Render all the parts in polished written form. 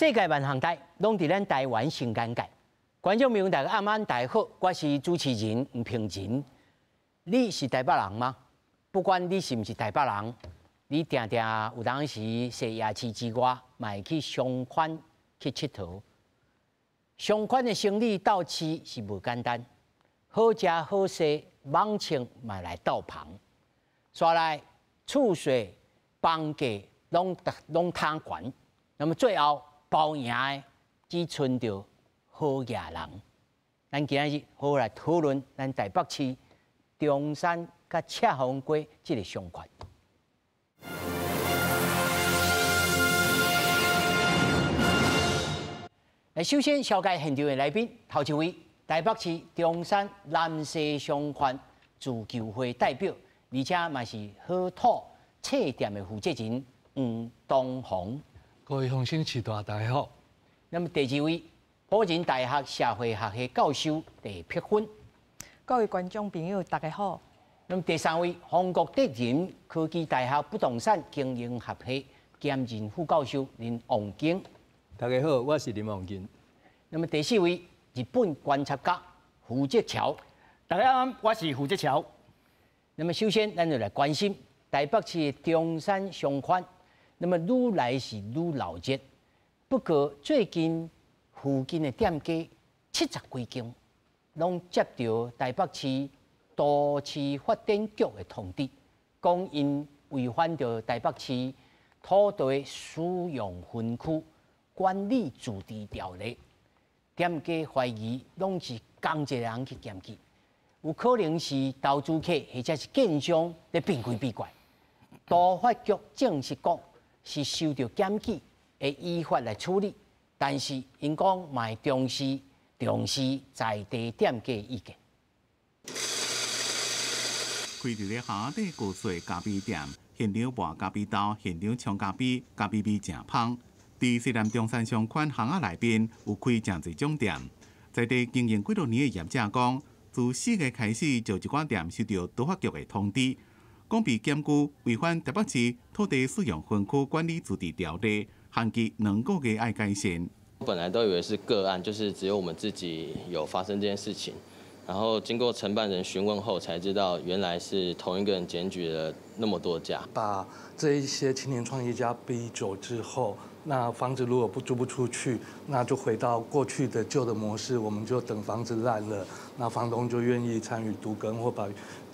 世界万行台拢伫咱台湾新眼界。观众朋友，大家暗安，大家好，我是主持人吴平仁。你是台北人吗？不管你是毋是台北人，你定定有当时踅夜市之外，嘛去上款去佚佗。上款的生意到市是无简单，好食好势，网情嘛来到旁，刷来厝税、房价拢摊悬。那么最后包赢的只剩着好野人。咱今日好来讨论咱台北市中山甲赤峰街这个商圈。首先紹介現場的來賓，頭一位台北市中山南西商圈自救會代表，而且嘛是好土冊店的負責人黃東宏。各位鄉親市大家好。那麼第二位，輔仁大學社會學系教授鄭碧芬。各位觀眾朋友大家好。那麼第三位，韓國德仁科技大學不動產經營學系兼任副教授林旺京。大家好，我是林旺京。那麼第四位，日本觀察家胡哲橋。大家好，我是胡哲橋。那麼首先，咱就來關心台北市中山商圈。那麼愈來是愈鬧熱，不過最近附近的店家70幾間，攏接到台北市都市發展局的通知，講因違反着台北市土地使用分區管理治地條例，店家懷疑攏是同一個人去檢舉，有可能是投資客或者是建商咧變鬼變怪。都發局證實講。是受到檢舉，會依法來處理，但是因講嘛重視在地店家的意見。開佇咧下底高水咖啡店，現場賣咖啡豆，現場沖咖啡，咖啡味正香。佇西南中山商圈巷仔內邊有開真濟種店，在地經營幾多年嘅業者講，自4月開始就一寡店受到都發局嘅通知。講被檢舉違反台北市土地使用分區管理治地條例，限期2個月愛改善。本來都以為是個案，就是只有我們自己有發生這件事情，然後經過承辦人詢問後，才知道原來是同一個人檢舉了那麼多家。把這一些青年創業家逼走之後，那房子如果不租不出去，那就回到過去的舊的模式，我們就等房子爛了，那房東就願意參與都更或把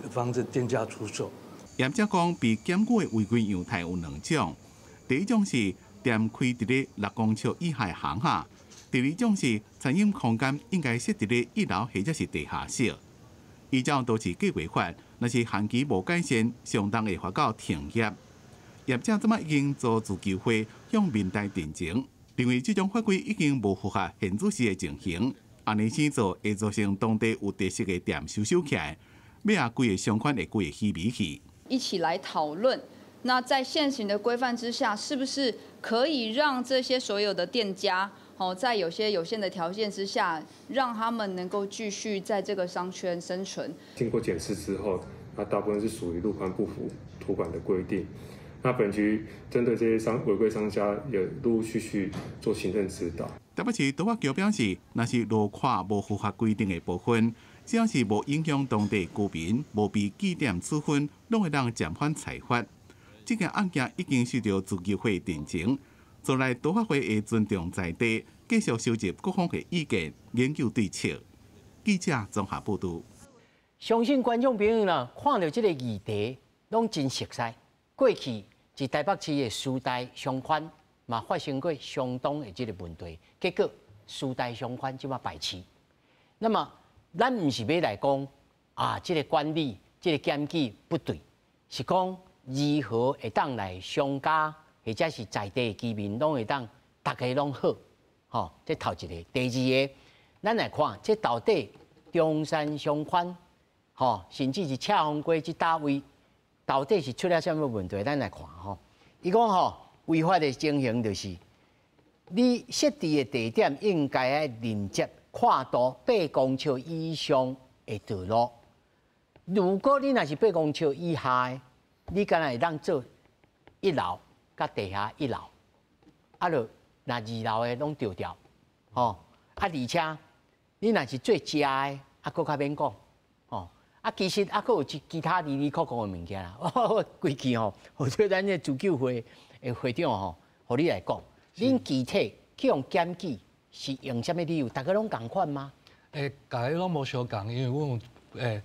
房子賤價出售。業者講，被檢舉的違規樣態有2種，第一種是店開佇咧6公尺以下巷下，第二種是餐飲空間應該設佇咧1樓或者是地下室。依照都市計劃法，若是限期無改善，相當會發到停業。業者即馬已經做自救會向民代陳情，認為這種法規已經無符合現主時嘅情形，安尼先做會造成當地有特色嘅店收起來，尾啊規個商圈會規個稀微去。一起來討論，那在現行的規範之下，是不是可以讓這些所有的店家，在有些有限的條件之下，讓他們能夠繼續在這個商圈生存？經過檢視之後，那大部分是屬於路寬不符土管的規定。那本局針對這些違規商家，也陸陸續續做行政指導。台北市都發局表示，若是路寬無符合規定的部分，只要是無影響當地居民，無被記點處分，攏會讓暫緩裁罰。這件案件已經受到自救會陳情，將來都發會會尊重在地，繼續收集各方的意見，研究對策。記者綜合報道。相信觀眾朋友呢，看到這個議題，攏真熟悉。過去在台北市的師大商圈嘛發生過相當的這個問題，結果師大商圈即馬敗市。那麼咱唔是要來講啊，這個管理、這個檢舉不對，是講如何會當來商家或者是在地居民攏會當大家攏好，吼，這頭一個。第二個，咱來看這到底中山商圈，吼，甚至是赤峰街這單位，到底是出了什麼問題？咱來看吼，伊講吼違法的情形就是，你設置的地點應該要連接跨度8公尺以上的道路。如果你若是8公尺以下的，你敢若會當做1樓甲地下1樓，啊，就那二楼的拢丢掉，吼，而且你若是做食的，佫较免讲，吼，其实佫有其他哩哩扣扣的物件啦。我规期吼，或者咱的自救会的会长吼，互你来讲，恁具体去用检举是用啥物理由？大家拢共款吗？大家拢无相共，因为阮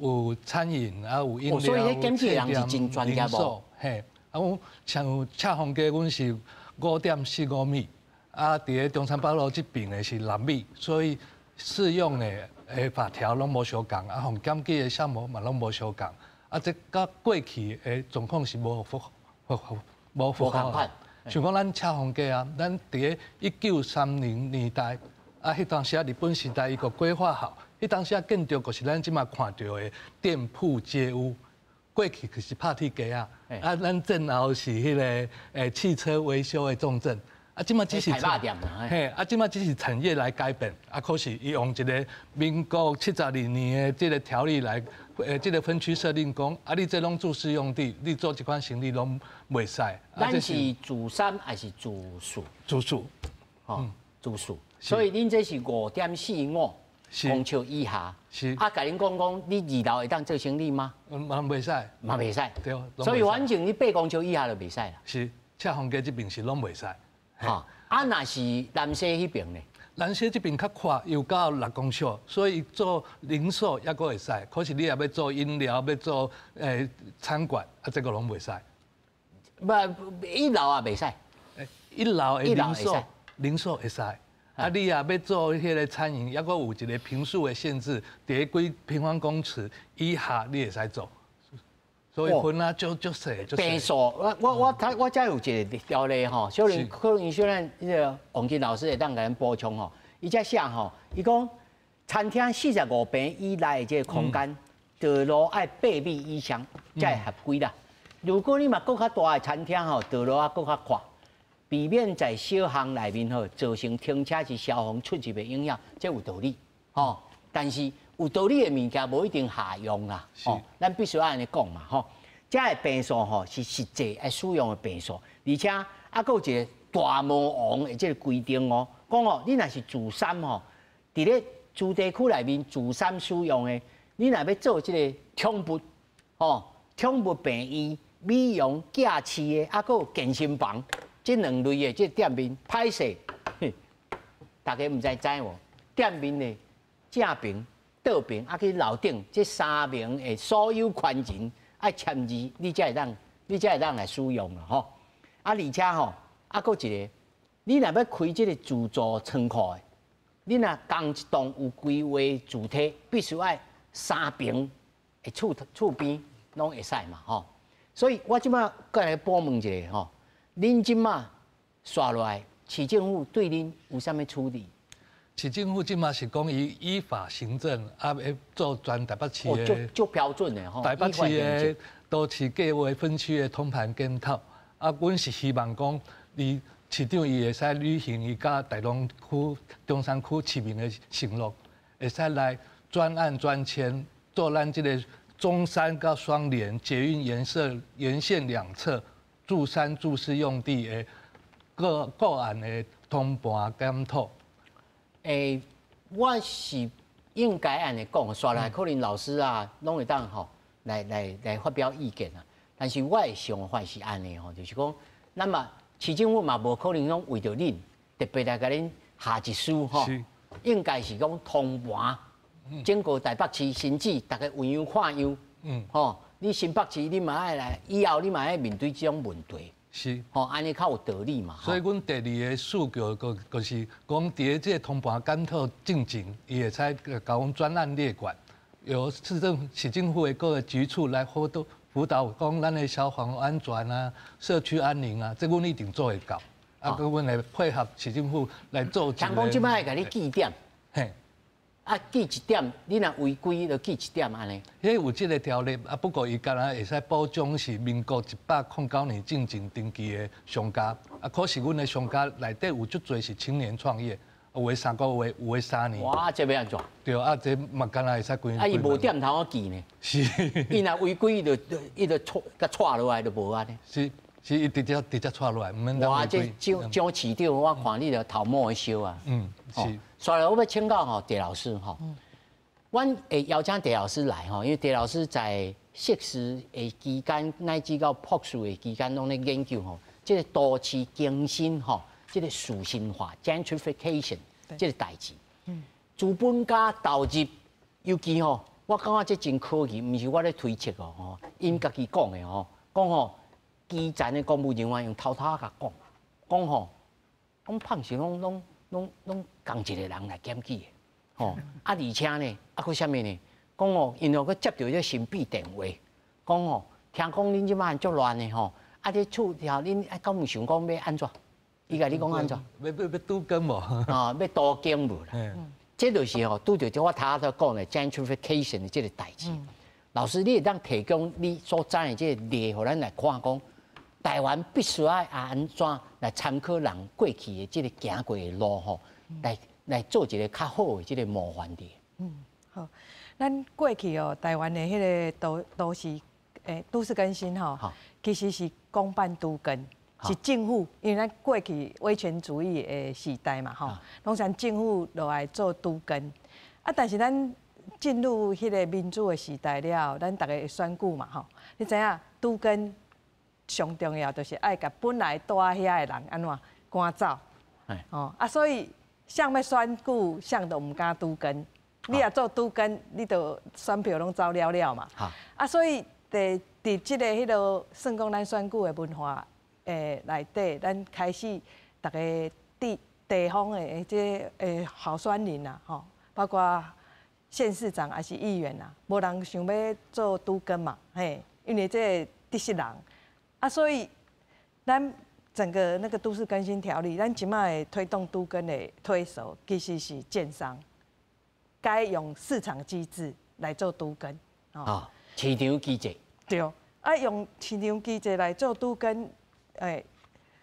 有餐饮啊，有饮料，所以迄检举人是真专业无？嘿，阮像有赤峰街，阮是5.45米，伫咧中山北路这边的是6米，所以适用的法条拢无相共，互检举的项目嘛拢无相共，这甲过去的状况是无符合。像讲咱赤峰街啊，咱伫咧1930年代，迄当时日本时代伊个规划好，迄当时建筑就是咱即马看到的店铺街屋。过去就是拍铁街啊，咱镇后是迄个汽车维修的重镇，即马只是即马只是产业来改变，可是伊用一个民国72年的这个条例来，这个分区设定讲，你这拢住室用地，你做这款生意拢袂使。咱是住3还是住4？住4，住4。所以恁这是5.45。公尺以下，是甲恁讲，你2楼会当做生意吗？嘛袂使，嘛袂使。对，所以反正你8公尺以下就袂使啦。是，赤峰街这边是拢袂使。哈，若是南西迄边呢？南西这边较宽，有到6公尺，所以做零售也阁会使。可是你也要做饮料，要做餐馆，这个拢袂使。不，1楼也袂使。1楼的零售会使。你也要做迄个餐饮，抑阁有一个坪数的限制，伫几平方公尺以下你会使做，所以分啊就细。坪数，我遮有一个条例吼，小林可能小咱迄个王金老师会当甲咱补充吼，伊遮写吼，伊讲餐厅45平以内的这个空间，道路爱8米以上才会合规啦。如果你嘛搁较大的餐厅吼，道路啊搁较宽。避免在小巷内面吼造成停车及消防出入的影响，这有道理吼。但是有道理的物件无一定下用啦，吼，咱必须要安尼讲嘛吼。这个坪数吼是实际爱使用的坪数，而且佫有一个大魔王的这个规定哦，讲哦，你若是住3吼，伫咧住地区内面住3使用的，你若要做这个宠物吼，宠物病院、美容、假饲的，佫有健身房。这2类的这店面歹势，大家唔知无？店面的正平、倒平，去楼顶这3名的所有权人爱签字，你才会当来使用啦吼。而且吼，佫一个，你若要开这个自助仓库的，你若同一栋有规划主体，必须爱3平的厝边拢会使嘛吼。所以我即摆过来补问一下吼。恁即马刷落来，市政府对恁有啥物处理？市政府即马是讲伊依法行政，要做全台北市的，就标准的吼。台北市的都市计划分区的通盘检讨。阮是希望讲，市长伊会使履行伊甲台东区、中山区市民的承诺，会使来专案专签做咱即个中山甲双连捷运沿线2侧。住3住4用地的个案的通盘检讨。我是应该安尼讲，刷来可能老师啊，拢会当吼来发表意见啊。但是我的想法是安尼吼，就是讲，那么市政府嘛无可能拢为着恁特别来甲恁下一书吼，应该是讲通盘，整个台北市甚至大家有样看样，吼。你新北市你嘛爱来，以后你嘛爱面对这种问题，是，吼，安尼较有道理嘛。所以阮第2个诉求就是讲，伫咧这个通盘检讨进程，伊会使甲阮专案列管，由市政府的各个局处来辅导，讲咱的消防安全啊、社区安宁啊，这阮一定做会到。阮会配合市政府来做。像讲即摆会甲你记点，嘿。记1点，你若违规就记1点安尼。迄有即个条例，不过伊敢若会使保障是民国109年进前登记的商家，可是阮的商家内底有足侪是青年创业，有的3个月，有的3年。哇，这要安怎？对，这嘛敢若会使规。伊无点头记呢。是。伊若违规，伊就甲踹落来就无安尼。是。是伊直接带落来，唔免我这蒋市长，我看你着头毛会烧啊。是。所以我要请教吼狄老师吼，阮会邀请狄老师来吼，因为狄老师在硕士的期间乃至到博士的期间，拢咧研究吼，这个都市更新吼，这个属性化 （gentrification） 这个代志。资本家投入，尤其吼，我感觉这真可疑，毋是我咧推测哦，吼，因家己讲的吼，讲吼。基层的公务人员用偷偷甲讲吼，讲胖是拢共一个人来检举的，吼而且呢，佫啥物呢？讲哦，因为佫接到这神秘电话，讲哦，听讲恁即摆足乱的吼，这厝条恁敢有想讲要安怎？伊甲你讲安怎？要拄根无？啊，要多根无啦。这就是吼，拄着我头头讲的 gentrification 的这个代志。老师，你会当提供你所知的这个例，互咱来看讲。台湾必须要安怎来参考人过去的这个行过的路吼，来做一个较好的这个模范地。好，咱过去哦，台湾的迄个都市更新吼，其实是公办都更，是政府，因为咱过去威权主义的时代嘛吼，拢是政府落来做都更，啊，但是咱进入迄个民主的时代了，咱大家会选举嘛吼，你知影都更。上重要就是爱甲本来住遐的人安怎赶走，所以谁要选举，谁都唔敢都更。你若做都更，你就选票拢走了了嘛。所以伫即个迄落算讲咱选举的文化内底，咱开始大家地方的即候选人啊，吼，包括县市长还是议员啊，无人想要做都更嘛，嘿，因为这得失人。所以，咱整个那个都市更新条例，咱即摆推动都更的推手，其实是建商该用市场机制来做都更。市场机制。对，用市场机制来做都更，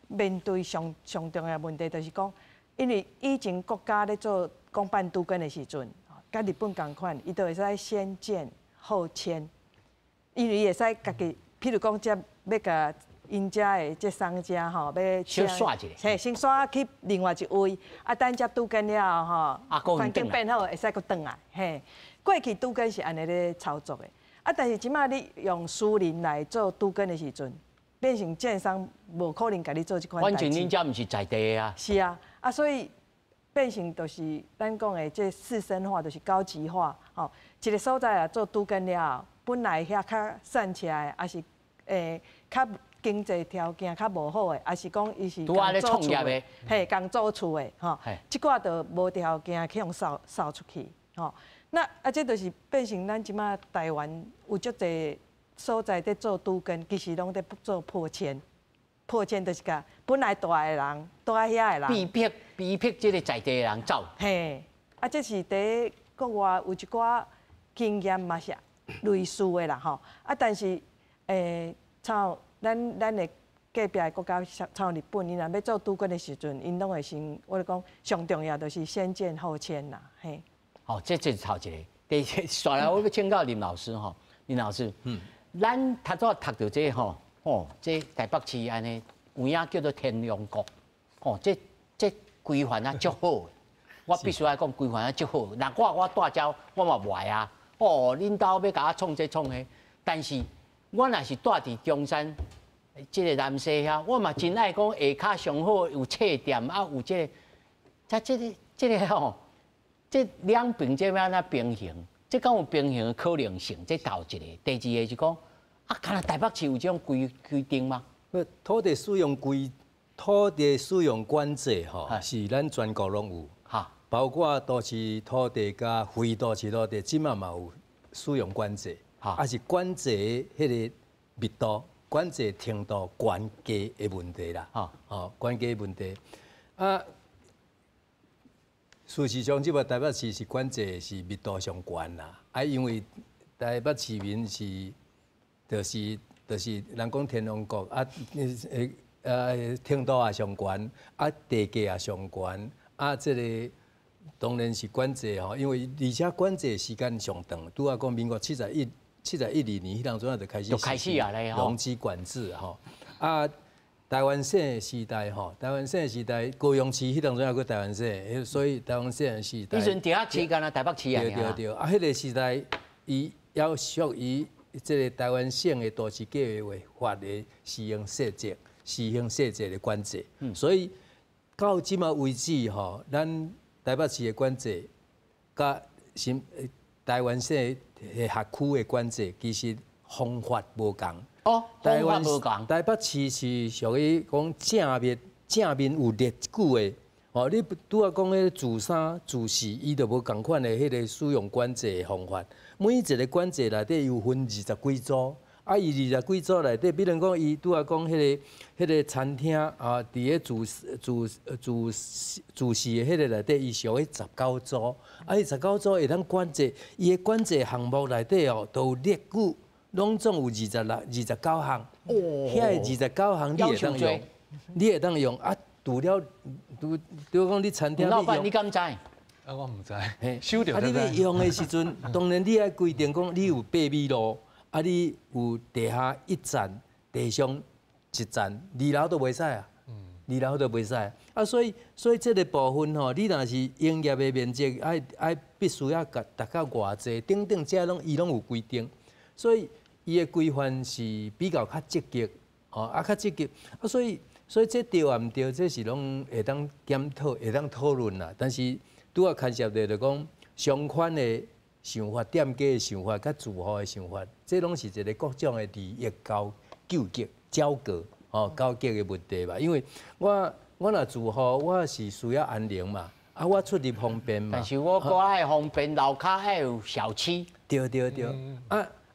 面对上重要的问题就是讲，因为以前国家咧做公办都更的时阵，甲日本同款，伊都会使先建后签，因为伊会使家己，譬如讲这。要甲因遮的这商家吼，要先刷一下，嘿，先刷去另外一位，等遮都更了吼，环境变好，会使佫转来，嘿。过去都更是安尼咧操作的，但是即摆你用私人来做都更的时阵，变成建商无可能甲你做这款代志。反正恁遮毋是在地啊。是啊，所以变成就是咱讲的这士绅化，就是高级化，吼，一个所在啊做都更了，本来遐较散起来，还是。较经济条件较无好的，还是讲伊是刚做厝的，嘿，刚做厝的，吼，即寡就无条件去用扫出去，吼。那这就是变成咱即马台湾有足侪所在在做都更，其实拢在做破迁，破迁就是甲本来住的人，住喺遐的人，逼迫这个在地的人走。嘿，这是伫国外有一寡经验嘛是类似的啦，吼。但是像咱的隔壁的国家，像日本，因若要做都更的时阵，因拢会先，我咧讲上重要就是先建后签啦，嘿。这是头一个。第下来我要请教林老师吼，林老师，咱较早读到这吼，这台北市安尼有影叫做天龙国，这规范啊足好的，我必须要讲规范啊足好。那我大招我嘛袂啊，恁兜要甲我创这创迄，但是。我若是住伫中山，即个南西遐，我嘛真爱讲下骹上好有册店啊，有即个，即个吼，这两边这要安怎平衡？这敢有平衡的可能性？这头一个，第二个是讲，敢若台北市有这种规定吗？土地使用管制吼，是咱全国拢有，包括都市土地甲非都市土地，即嘛嘛有使用管制。啊是管制迄个密度、管制程度悬低的问题啦，悬低的问题。事实上，即个台北市是管制是密度上悬啦，因为台北市民是，就是人讲天龙国程度也上悬，地价也上悬，即个当然是管制吼，因为而且管制时间上长，拄啊讲民国71、72年，迄当阵就开始啊咧容积管制吼，台湾省的时代吼，台湾省的时代，高雄市迄当阵还过台湾省，所以台湾省的时代。以前第一期干啊，台北市啊。对，啊，迄个时代，伊要属于即个台湾省的都市计划的施行设置的管制。所以到即马为止吼，咱台北市的管制，甲台湾省的辖区的管制，其实方法无共。哦，台湾台北市是属于讲正面有列句的，哦，你拄啊讲迄自三、自四，伊就无共款的迄个使用管制的方法。每一个管制内底有分20几组，啊，伊20几组内底，比如讲伊拄啊讲迄个餐厅啊，伫个自四的迄个内底，伊属于19组，啊，伊19组会当管制，伊的管制项目内底哦，都有列句。拢总有29项，遐29项你会当用，你会当用啊。除了讲你餐厅，老板你敢知？啊，我唔知，收着。啊，你要用的时阵，当然你爱规定讲你有8米路，啊，你有地下1站，地上1站，2楼都袂使啊。2楼都袂使啊，所以这个部分吼，你若是营业的面积，爱必须要达到偌济，等等这伊拢有规定，所以。伊的规范是比较较积极，哦，较积极，啊，所以这对啊毋对，这是拢会当检讨、会当讨论啦。但是拄啊牵涉到就讲相关的想法、店家的想法、甲住户的想法，这拢是一个各种的利益交割的问题吧。因为我若住户，我是需要安宁嘛，啊，我出入方便嘛。但是我搁爱方便，楼骹爱有小区。对，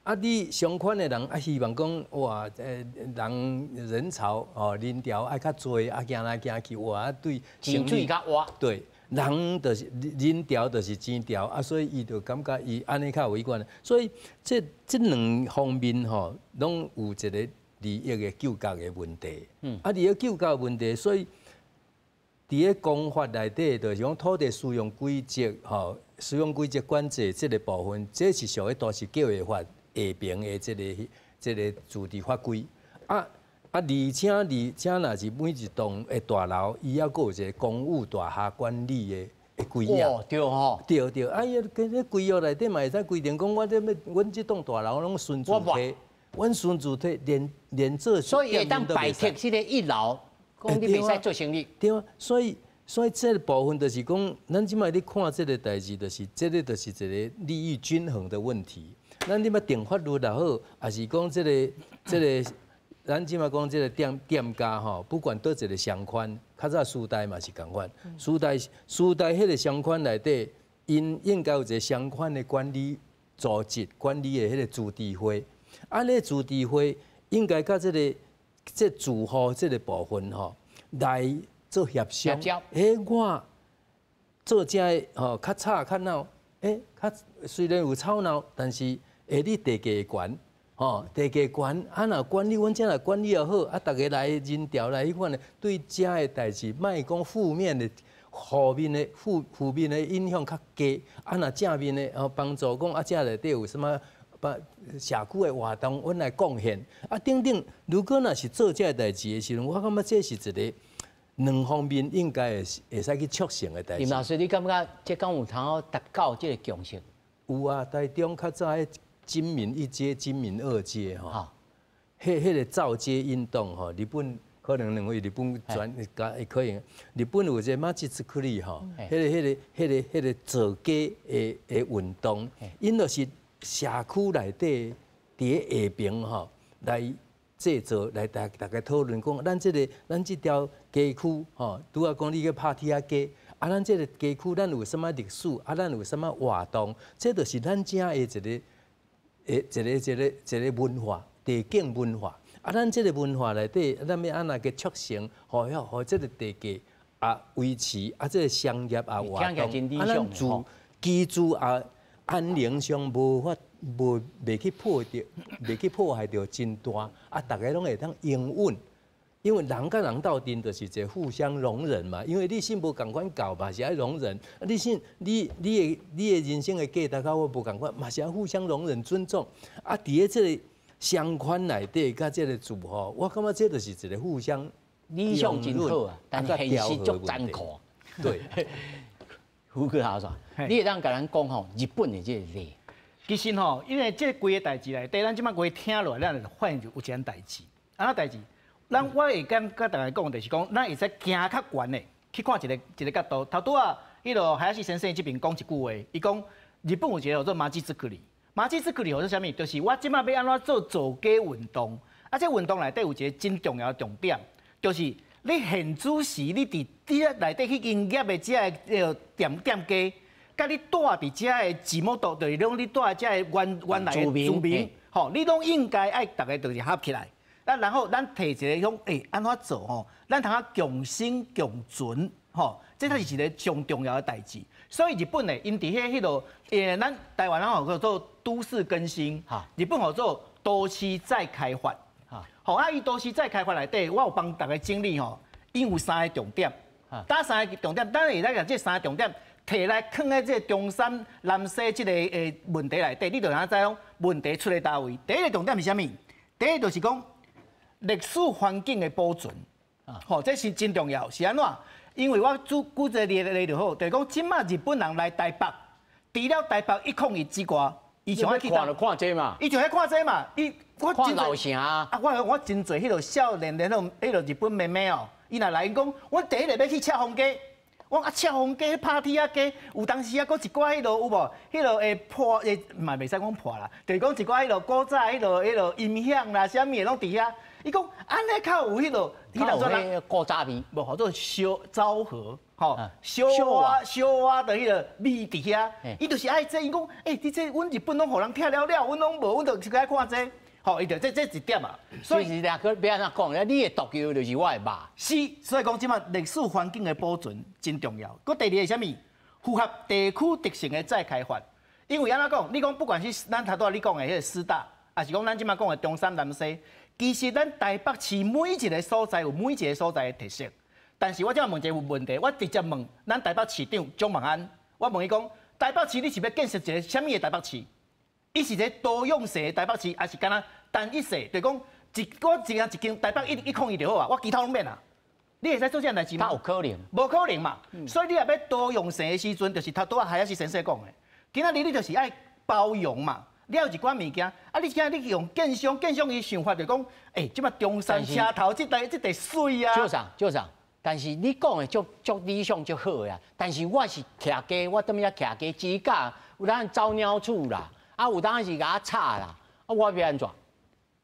啊，你相关的人啊，希望讲哇，人潮哦，人潮爱较多，啊，行来行去，哇，对，钱水较活。对，人就是人潮就是钱潮啊，所以伊就感觉伊安尼较有意愿。所以这两方面吼，拢有一个利益的纠葛的问题。啊，利益纠葛的问题，所以伫个公法内底，就是讲土地使用规则吼，使用规则管制这个部分，这是属于都市计划法。下边的这个土地法规而且若是每一栋的大楼，伊还有一个公务大厦管理的规约。哦，对吼。对，啊，伊跟迄规约内底嘛会使规定讲，阮这栋大楼拢顺主体，阮顺主体连做。所以会当摆脱这个1楼，讲你袂使做生意。对啊，所以这个部分就是讲，咱即摆咧看这个代志，这个就是一个利益均衡的问题。咱即摆定法律也好，还是讲这个，咱即摆讲这个店家吼，不管倒一个商圈，较早书代嘛是共款，书代迄个商圈内底，因应该有一个商圈的管理组织，管理的迄个自治会，安尼自治会应该甲这住户这个部分吼来做协商。我做这吼较吵较闹，较虽然有吵闹，但是。你地价悬，地价悬，啊，若管理，阮遮若管理又好，啊，大家来人潮来迄款的，对遮的代志，莫讲负面的、负面的影响较低，啊，若正面的帮助讲啊，遮内底有什么社区的活动，阮来贡献，啊，等等。如果若是做遮代志的时阵，我感觉这是一个两方面应该会使去促成的代志。林老师，你感觉这敢有通好达到这个共识？有啊，台中较早金民1街、金民2街吼，迄个造街运动吼，日本可能认为日本可以，日本有一个马吉斯克利吼，迄个造街的运动，因就是社区内底伫下边吼来制作，来大家讨论讲，咱这条街区吼，拄啊讲你去拍铁街。啊，咱这个街区，咱有什么历史？啊，咱有什么活动？这就是咱遮的一个文化，地景文化。啊，咱这个文化内底，咱要安那个促成，互这个地价啊维持，啊这个商业啊活动，啊咱居住啊安宁上袂去破坏到真大，啊大家拢会当应允。因为人甲人斗阵就是一个互相容忍嘛，因为你性无共款教嘛是爱容忍，你性你的人生的价值甲我无共款，嘛是要互相容忍尊重。啊，伫个这个商圈内底甲这个住户，我感觉这就是一个互相理想真好啊，但是现实足残酷。对，胡哥好说，你会当甲咱讲吼，日本的这个例。其实吼，因为这规个代志内底，咱即摆规听落，咱就发现有一件代志。安怎代志？我会甲大家讲，就是讲，咱会使行较悬的去看一个角度。头拄啊，迄落海西先生这边讲一句话，伊讲日本有一个叫做马基兹克里，马基兹克里或者啥物，就是我即摆要安怎做家运动。啊，这运动内底有一个真重要的重点，就是你现主时你伫内底去营业的这个店家。甲你住伫遮的字幕度，就是讲你住伫遮的原来的住民，吼，你拢应该爱大家就是合起来，然后咱提一个讲，安怎做吼？咱通共生共存，吼，这才是一个上重要的代志。所以日本呢，因伫迄落，咱台湾吼叫做都市更新，日本叫做都市再开发，吼，伊都市再开发内底，我有帮大家整理吼，因有3个重点，打3个重点，当然会来这3个重点。摕来放在这中山南西这个问题内底，你就知讲问题出在倒位。第一个重点是啥物？第一就是讲历史环境的保存，吼，这是真重要。是安怎？因为我举一个例就好，就是讲即马日本人来台北，除了台北101之外，伊想要去看这嘛，伊就爱看这嘛。我看老城啊，我真侪迄落少年的迄落日本妹妹哦，伊若来因讲，我第一个要去赤峰街。我赤峰街、拍铁仔街，有当时啊，搁一寡迄落有无？迄落破嘛袂使讲破啦，就是讲一寡迄落古早迄落音响啦，啥物的拢伫遐。伊讲安尼较有迄落，古早味，无叫做昭和，吼，小瓦的迄落味伫遐。伊就是爱这，伊讲，你这阮日本拢互人拆了，阮拢无，阮就是爱看这。吼，伊就这一点嘛，所以是俩个要安怎讲？你的毒药就是我的肉。是，所以讲即马历史环境的保存真重要。佮第二个是啥物？符合地区特性的再开发。因为安怎讲？你讲不管是咱头拄你讲的迄个师大，还是讲咱即马讲的中山南西，其实咱台北市每一个所在有每一个所在的特色。但是我即马问一个问题，我直接问咱台北市长蒋万安，我问伊讲，台北市你是要建设一个啥物的台北市？伊是一个多样性的台北市，还是干那单一性？就是讲我一间台北一控伊就好啊，我其他拢免啊。你会使做这样代志吗？有可能，无可能嘛。所以你若要多样性的时阵，就是头拄仔海是先生讲的，今仔日你就是爱包容嘛。你有一寡物件，你今仔日用建商伊想法就讲，即马中山车头这地水啊。就上，但是你讲的足理想足好呀。但是我是徛家，我踮遐徛家支架，有当招鸟厝啦。有当是甲吵啦，我要安怎？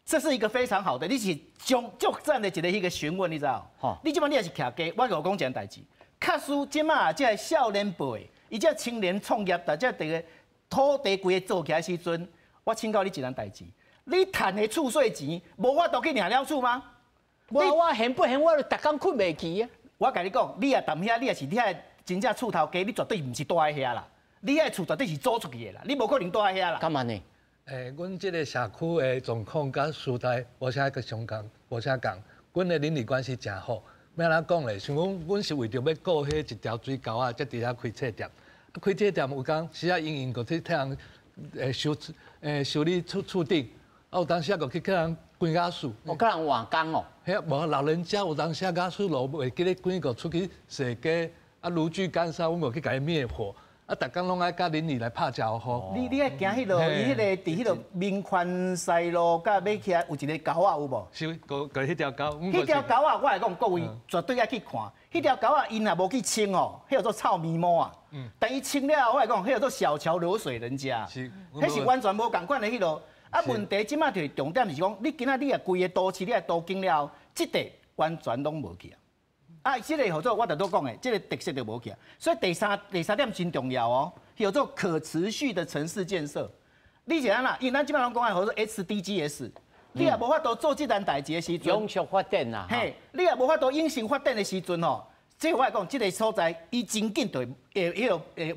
这是一个非常好的，你是足赞的一个询问，你知道？你即摆你也是徛家，我讲一件代志。确实，即摆即个少年辈，伊即青年创业，或者这个土地规个做起来时阵，我请教你一件代志：你赚的厝税钱，无法度去领了厝吗？我现不现，我逐工困袂去啊！我甲你讲，你也踮遐，你也是你遐真正厝头家，你绝对毋是住喺遐啦。你遐厝绝对是租出去的啦，你无可能住喺遐啦。干嘛呢？阮即个社区的状况甲时代无啥个相共，无啥共。阮的邻里关系真好。要安怎讲咧？像阮是为着要顾迄一条水沟啊，才伫遐开册店。开册店有讲时啊，因个去替人修理厝顶，有当时啊个去人关家属。甲人换工哦。遐无老人家有当时啊家属路袂记咧关个出去踅街，如炬干烧，阮无去甲伊灭火。逐工拢爱甲邻里来拍招呼。你爱行迄落，伊迄个伫迄落民权西路，甲要起来有一个沟啊，有无？是，个迄条沟。迄条沟啊，我来讲各位绝对爱去看。迄条沟啊，因若无去清哦，迄叫做臭咪毛啊。但伊清了，我来讲，迄叫做小桥流水人家。是，迄是完全无共款的迄落。问题即马就是重点是讲，你今仔你也规个都市，你也都经了，即地完全拢无去啊。这个叫做我拄讲的，这个特色就无去啊。所以第三点真重要哦，叫做可持续的城市建设。你是安啦？因为咱即摆拢讲的叫做 SDGs， 你也无法度做这单代志的时阵，永续发展啦。嘿，你也无法度永续发展的时阵吼，即我来讲，这个所在伊真紧就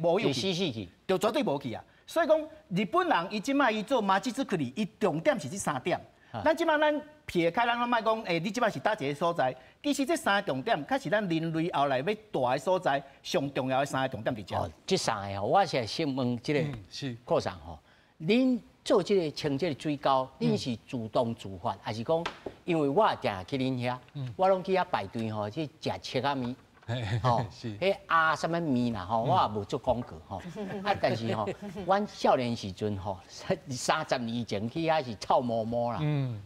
无有去，就绝对无去啊。所以讲，日本人伊即摆伊做马吉斯克里，伊重点是这3点。咱即摆咱撇开咱莫讲，你即摆是搭一个所在，其实这3个重点，才是咱人类后来要大的所在，上重要的3个重点伫遮。这3个我是先问这个科长吼，恁做这个清这个水沟，恁是主动自发，还是讲因为我定去恁遐，我拢去遐排队吼去食切仔面。吼，迄什么面啦吼，我也无做广告吼。但是吼，阮少年时阵吼，30年以前去遐是臭摸摸啦。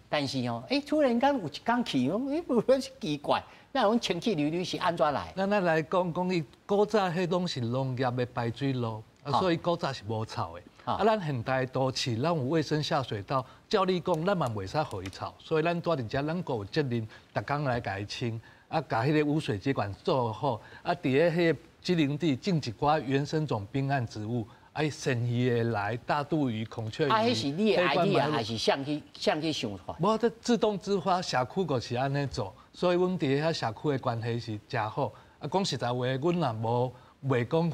但是吼，突然间有一天去，无奇怪，那种清气溜溜是安怎来？咱来讲伊古早迄拢是农业的排水路，所以古早是无臭的。咱现代都市，咱有卫生下水道，照理讲，咱嘛袂使互伊臭，所以咱住伫遮，咱个有责任，逐工来甲伊清。甲迄个污水接管做好，伫咧迄个机林地种一寡原生种滨岸植物，鳝鱼会来，大肚鱼、孔雀鱼。迄是你的 idea 还是向去想法？无，这自动自发，社区就是安尼做，所以阮伫遐社区的关系是真好。讲实在话，阮也袂讲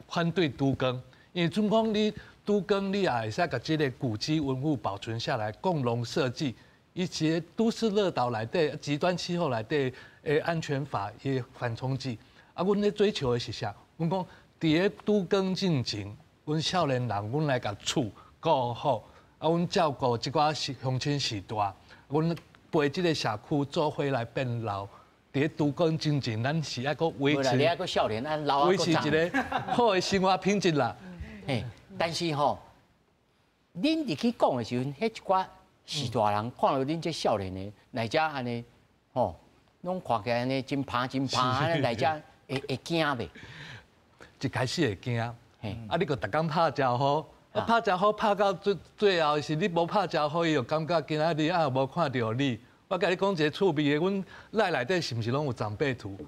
反对都更，因为准讲你都更，你也会使甲即个古迹文物保存下来，共同设计。一些都市热岛内底、极端气候内底的安全法也缓冲剂。阮咧追求的是啥？阮讲伫咧都更进前，阮少年人，阮来甲厝顾好，阮照顾即寡乡亲时代，阮陪即个社区做伙来变老。伫咧都更进前，咱是爱个维持，你爱个少年，老维持一个好的生活品质啦。但是吼，恁入去讲的时阵，迄一寡。是大人看到恁这少年的来遮安尼，吼，拢看起来安尼真怕，安尼来遮会惊袂？一开始会惊，你个逐工拍招呼，拍招呼拍到最后是你无拍招呼，伊就感觉今仔日无看到你。我甲你讲一个趣味的，阮内底是毋是拢有长辈图？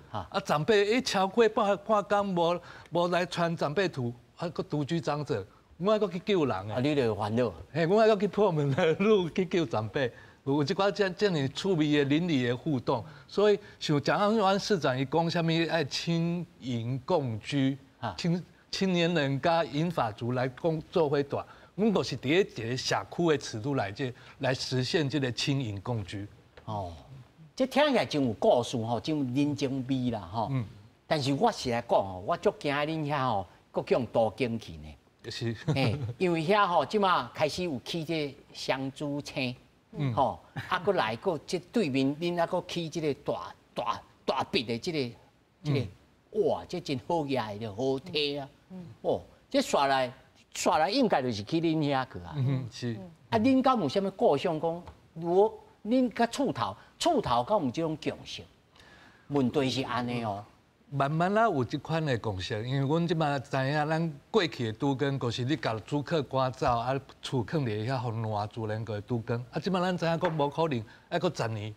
长辈超过半工无来传长辈图，个独居长者。我还阁去救人你就烦恼。我还阁去破门而入去救长辈，有一寡这样趣味的邻里的互动，所以像蒋万安市长伊讲啥物爱青银共居，青年人甲银发族来做伙大，阮就是伫咧一个社区的尺度来实现这个青银共居。这听起来真有故事吼，真有人情味啦吼。但是我实来讲吼，我足惊恁遐吼，搁叫多经去呢。是，因为遐吼，即马开始有起这双子星，吼，搁来个即对面，恁搁起即个大笔的即个，哇，这真好压的好睇啊！这刷来应该就是去恁遐去啊。是。恁敢有啥物故乡讲？如果恁甲厝头敢有这种共识？问题是安尼哦。慢慢啦有即款的共识，因为阮即马知影，咱过去的都更，就是你甲租客赶走，厝囥伫遐互烂自然个都更。即马咱知影讲无可能，还阁10年。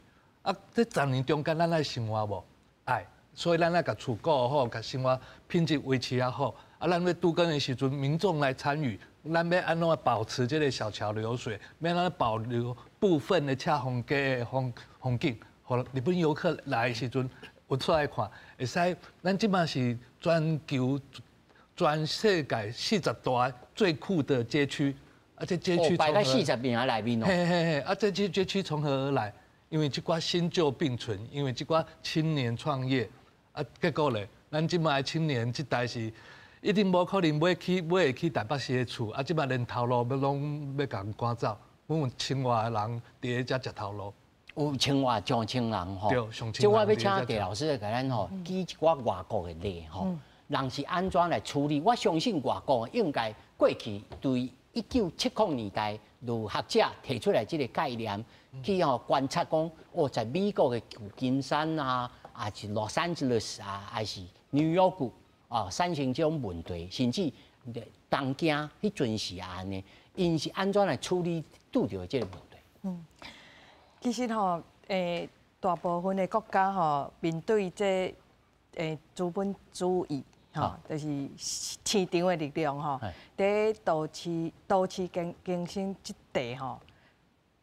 这10年中间咱爱生活无？爱，所以咱爱甲厝顾好，甲生活品质维持啊好。咱要都更的时阵，民众来参与，咱要安怎保持这个小桥流水，要安怎保留部分的赤峰街的风景，互日本游客来的时阵。有出来看，会使，咱即马是全世界40大最酷的街区，这街区摆在40名内面哦。这街区从何而来？因为这寡新旧并存，因为这寡青年创业，结果咧，咱即马的青年这代是一定无可能买会去台北市的厝，即马连头路要拢要甲赶走，阮有千外人伫咧遮食头路。有青蛙上千人吼，即我要请戴老师来甲咱吼举一寡外国的例吼，人是安怎来处理？我相信外国应该过去对1970年代有学者提出来这个概念，去观察讲在美国的旧金山啊，还是洛杉矶啊，还是纽约产生这种问题，甚至东京迄阵是安尼，因是安怎来处理拄着这个问题？其实大部分的国家面对这资本主义就是市场的力量在都市经营这地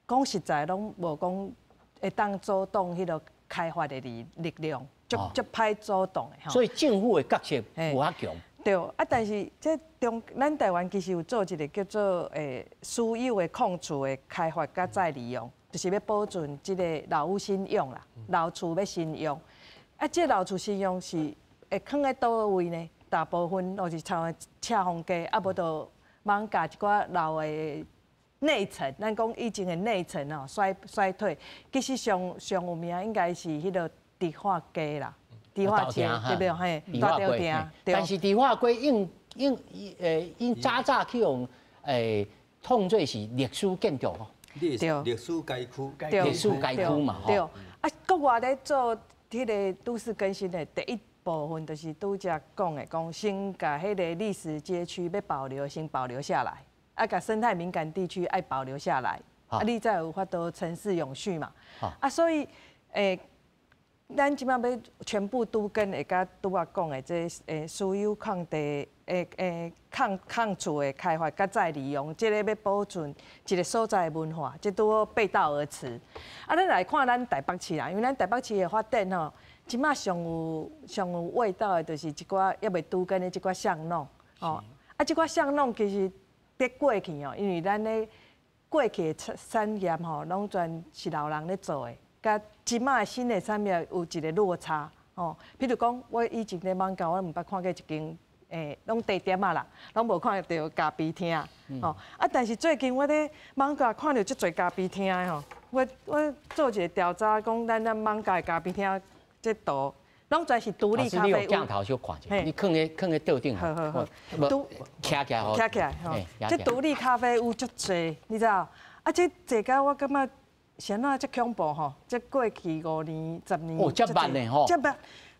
讲实在拢无讲会当主动迄个开发的力量，足歹主动的所以政府的角色无遐强。对，但是咱台湾其实有做一个叫做私有的空厝的开发甲再利用。就是要保存这个老屋新用啦，老厝要新用。这老厝新用是会放在倒位呢？大部分都是像赤峰街，无就艋舺一寡老的内层，咱讲以前的内层哦衰退，其实上有名应该是迄个迪化街啦，迪化街对不对？嘿，大条店。但是迪化街因早去用统做是历史建筑吼。历史街区，历史街区嘛吼。对，啊，国外咧做迄个都市更新的第一部分，就是拄则讲的，讲先甲迄个历史街区要保留，先保留下来。啊，甲生态敏感地区爱保留下来，啊，你才有法度城市永续嘛。啊，所以咱即摆要全部都跟下甲拄仔讲的这私有空地抗厝的开发，甲再利用，即个要保存一个所在的文化，即拄好背道而驰。啊，咱来看咱台北市啦，因为咱台北市的发展吼，即摆上有味道的，就是一寡还未都跟的即寡巷弄，哦，啊，即寡巷弄其实。伫过去哦，因为咱咧过去的产业吼，拢全是老人咧做的，甲即摆新的产业有一个落差哦。譬如讲，我以前咧艋舺，我毋捌看过一间拢地点啊啦，拢无看到咖啡厅哦。啊，但是最近我咧艋舺看到足侪咖啡厅的吼，我做一个调查，讲咱艋舺的咖啡厅这图。拢全是独立咖啡屋。老师，你用镜头小看者，你放咧桌顶。好。徛起来吼。徛起来吼。这独立咖啡屋足侪，你知道？啊，这坐到我感觉，谁那这恐怖吼？这过去5年、10年。哦，这慢的吼。这慢。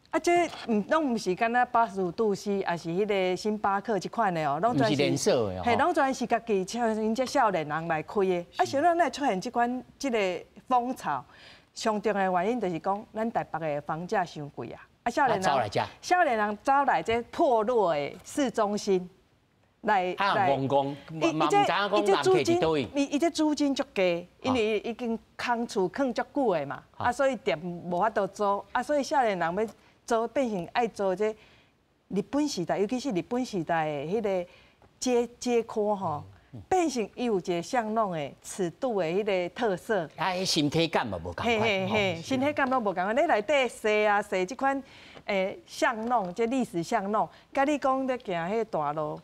啊，这拢唔是敢若85度 C， 也是迄个星巴克这款的哦，拢全是连锁的。嘿，拢全是家己像因这少年人来开的。啊，谁那出现这个风潮？上重的原因就是讲，咱台北的房价伤贵啊！啊，少年人走来这破落的市中心来，伊这租金足低，因为已经空厝囥足久的嘛，啊，所以店无法度租，啊，所以少年人要租变成爱租这日本时代，尤其是日本时代的迄个街廓吼。变成伊有一个巷弄的尺度的迄个特色，啊，身体感嘛无共款，嘿，身体感拢无共款。你内底踅即款巷弄，即历史巷弄，甲你讲咧行迄大路，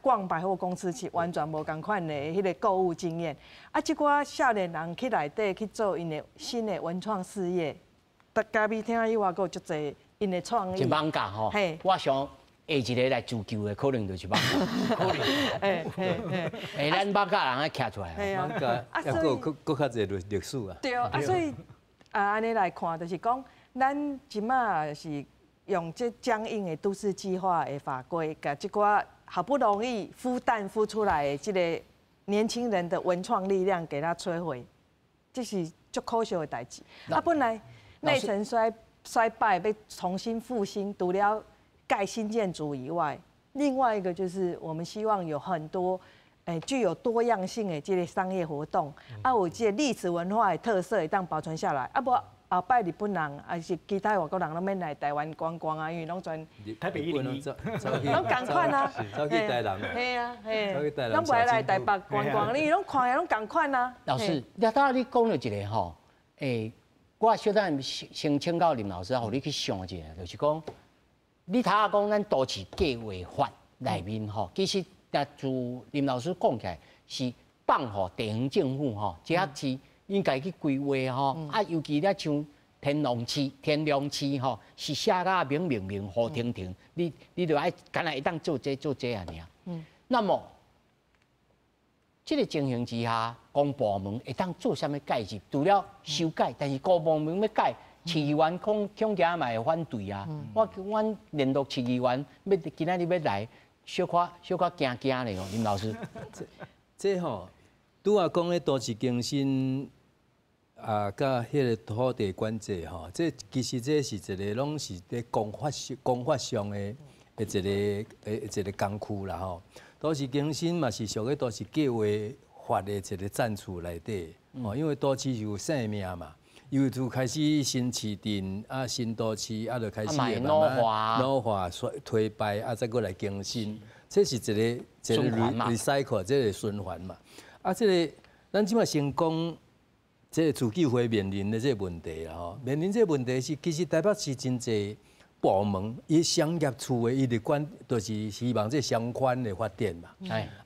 逛百货公司是完全无共款的迄个购物经验。啊，即寡少年人去内底去做因的新的文创事业，咖啡厅以外，佫有足侪因的创意。一艋舺吼，我想。下一个来自救的可能就是艋舺，可能，咱艋舺人爱徛出来，艋舺也佫较侪历史啊。对啊，所以安尼来看，就是讲，咱即马是用这僵硬的都市计划的法规，甲即寡好不容易孵出来的这个年轻人的文创力量，给他摧毁，这是足可惜的代志。啊，本来内层衰败，要重新复兴，除了盖新建筑以外，另外一个就是我们希望有很多，具有多样性的这个商业活动，啊，有这个历史文化的特色会当保存下来，啊，无后摆日本人还是其他外国人拢免来台湾观光啊，因为拢全台北101，拢共款啊，走去台南，嘿啊，拢袂来台北观光，你拢看拢共款啊。老师，你当你讲了一个吼，我小等先请教林老师，互你去想一下，就是讲。你头下讲咱都市计划法内面吼，其实自林老师讲起来是放互地方政府吼，这是应该去规划吼。啊，尤其咧像天龙市吼，是写甲明好听，你就爱干来一当做这安尼。那么，这个情形之下，公部门会当做啥物改革？除了修改，但是公部门要改。市议员恐惊嘛会反对啊！阮联络市议员，今仔日要来，小可惊咧哦，林老师。这吼，拄啊讲咧都市更新啊，甲迄个土地管制吼，这其实这是一个拢是咧公法上的一个工区啦吼。都市更新嘛是属于都市计划法的一个战处内底，因为都市有生命嘛。又就开始新市镇啊，新都市啊，就开始慢慢老化、退败啊，再过来更新，这是一个 recycle， 这个循环嘛。啊，这个咱即马先讲，这个自救会面临的这个问题啦吼。面临这个问题是，其实台北市真济部门，伊商业处的伊的管，就是希望这相关的发展嘛。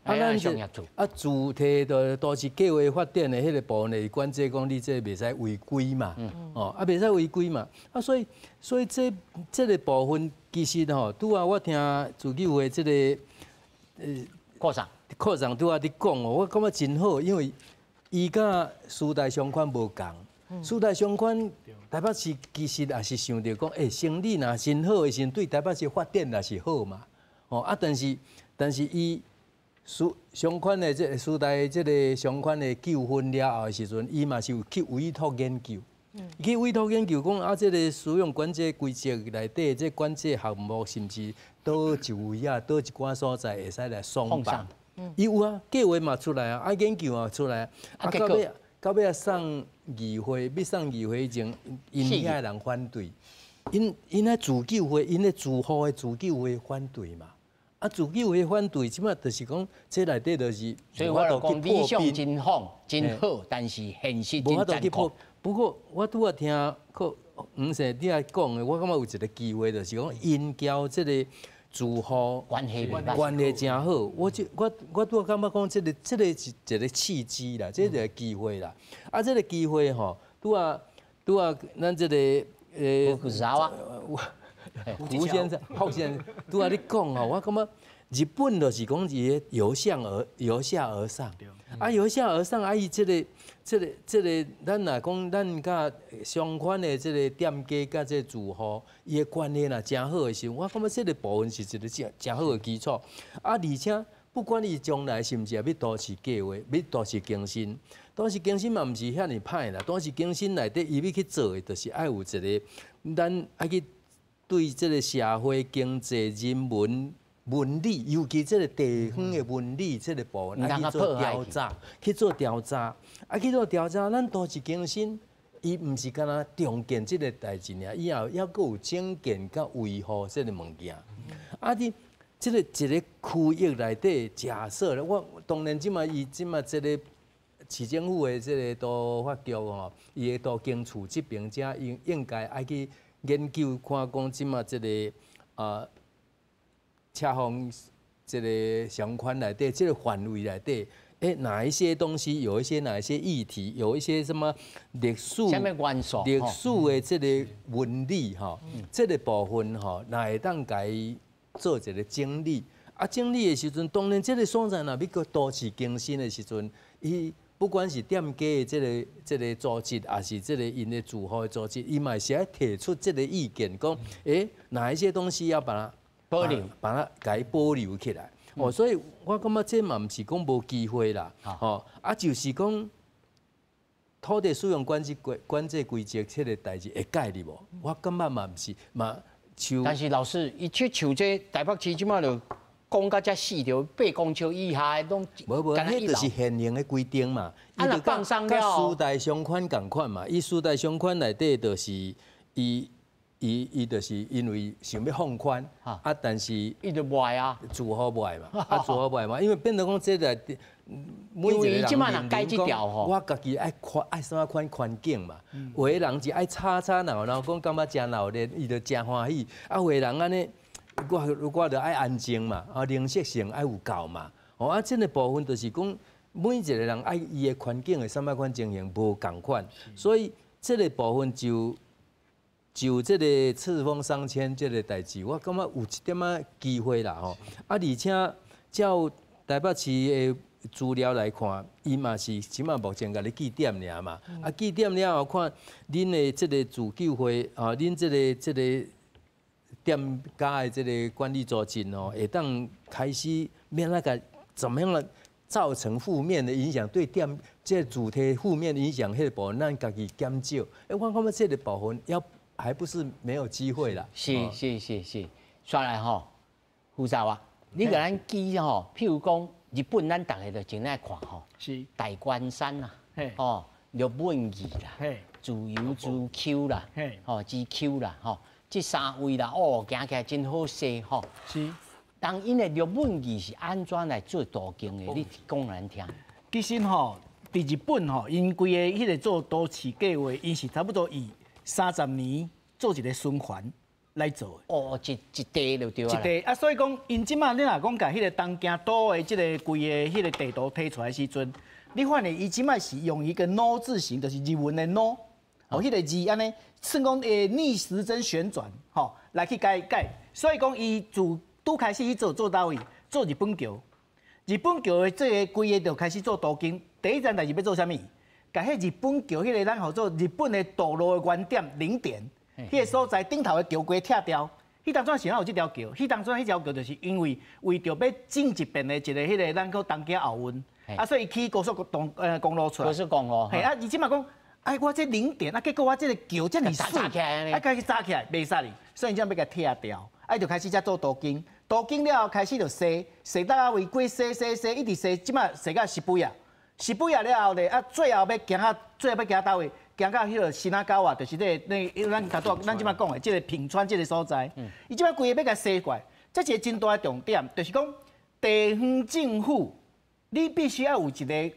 咱商业处主体的都市计划发展的迄个部分的管制讲，你这袂使违规嘛。袂使违规嘛。所以这个部分其实吼，拄啊，我听自救会这个科长拄啊伫讲我感觉真好，因为伊甲师大商圈无共。师大商圈台北市其实也是想着讲，生意若真好的时阵，对台北市发展也是好嘛。但是伊商圈的这师大这个商圈的纠纷了后的时阵，伊嘛是有去委托研究。去委托研究讲这个使用管制规则内底，这管制项目是毋是倒一位啊，倒一寡所在会使来松绑？伊有啊，计划嘛出来啊，研究嘛出来啊，到尾送议会，要送议会以前，因遐人反对，因咧自救会，因咧自护的自救会反对嘛。自救会反对，即摆就是讲，这内底就是，所以我就讲理想真好，真好，但是现实真残酷。不过我拄仔听黄生你来讲的，我感觉有一个机会，就是讲因交这个自护关系真好。我拄仔感觉讲，这个是一个契机啦，这个机会啦。这个机会吼，拄仔咱这个胡先生、郝先生拄仔你讲吼，我感觉日本就是讲伊由下而上，由下而上，伊这个，咱若讲咱甲相关的这个店家甲这自护，伊的关系若真好的时候，我感觉这个部分是一个真好的基础。而且不管伊将来是毋是要都市计划，要都市更新，都市更新嘛毋是遐尼歹啦。都市更新内底伊要去做的，就是爱有一个，咱爱去对这个社会经济人文理，尤其这个地方的文理这个部分，去做调查，去做调查，咱都市更新，伊毋是干那重建这个代志尔，以后还佫有整建甲维护这个物件。你这个一个区域内底，假设咧，我当然即马这个市政府的这个都发局吼，伊的都经处这边则应该爱去研究看讲即马这个车方这个相关内底，这个范围内底，哪一些东西，有一些哪一些议题，有一些什么历史的这个文理哈，这个部分哈，哪会当该做一个整理？整理的时阵，当然这个所在若要个都市更新的时阵，伊不管是店家的这个组织，还是这个因的自护的组织，伊嘛是要提出这个意见，讲哪一些东西要把它保留，给保留起来。所以我感觉这嘛毋是讲无机会啦，就是讲土地使用管制规则这个代志会改哩无？我感觉嘛毋是嘛。但是老师，伊去像这台北市即马就讲到遮细条8公尺以下的拢，迄就是现行的规定嘛。若放上了，甲师大商圈共款嘛。伊师大商圈内底就是伊就是因为想要放宽，但是伊就卖啊，自护卖嘛，因为变成讲这个每一个人我家己爱啥环境嘛，有的人是爱吵闹闹，讲感觉真闹热，伊就真欢喜；有的人安尼，我就爱安静嘛，零舍性爱有够嘛。这个部分就是讲每一个人爱伊的环境的什么款情形无共款，所以这个部分就这个赤峰商圈这个代志，我感觉有一点仔机会啦吼。而且照台北市的资料来看，伊嘛是起码目前甲你记点尔嘛。记点了后看，恁的这个自救会恁这个店家的这个管理组织会当开始免那个怎么样了，造成负面的影响，对店这主体负面的影响，迄个部分咱家己减少。我感觉这个部分还不是没有机会啦。是，刷来吼，胡少啊，你甲咱记吼，譬如讲日本，咱大家就真爱看吼，是大关山啦，日本语啦，自由之 Q 啦，GQ 啦，这3位啦，行起来真好势吼。是，但因的日本语是安怎来做途径的？你讲咱听。其实吼，伫日本吼，因规个迄个做都市计划，因是差不多以30年做一个循环，来做的。哦，一地就对啊。一地啊，所以讲，因即马你若讲甲迄个东京岛的即个规个迄个地图推出来时阵，你发现伊即马是用一个 “no” 字形，就是日文的 “no”， 哦，迄个字安尼，算讲逆时针旋转，吼，来去改。所以讲，伊自拄开始去做到位，做日本桥。日本桥的这个规个就开始做途经，第一站代志要做啥物？甲迄日本桥迄个咱号做日本的道路的原点零点，迄个所在顶头的桥规拆掉。迄当阵是哪有这条桥？迄当阵迄条桥就是因为为着要进一边的一个迄个咱个东京奥运，啊，所以起高速公路出来。高速公路。嘿，啊，伊即马讲，哎，我这零点，啊，结果我这个桥这么水，啊，开始炸起来，袂使哩，所以伊才要甲拆掉，啊，就开始才做途经。途经了后开始就踅到啊为过踅，一直踅，即马踅到西贝啊，西贝啊了后咧，啊最后要行到位，行到迄个新仔沟啊，就是咱即马讲的即个平川即个所在，伊即马规个要甲踅过来，这是一个真大的重点，就是讲地方政府，你必须要有一个